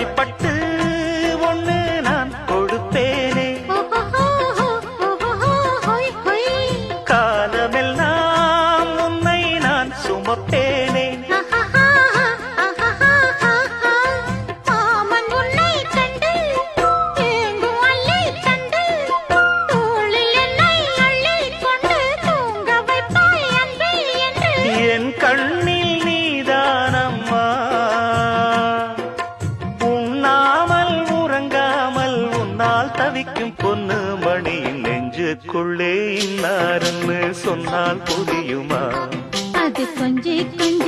காஞ்சி பட்டு ஒண்ணு நான் கொடுப்பேனே, காலமெல்லாம் உன்னை நான் சுமப்பேனே. என் கண்ணில் நீதானம்மா, உண்ணாமல் உறங்காமல் உன்னால் தவிக்கும் பொண்ணு மணியின் நெஞ்சுக்குள்ளே இன்னாருன்னு சொன்னால் புரியுமா? அது கொஞ்சி கொஞ்சி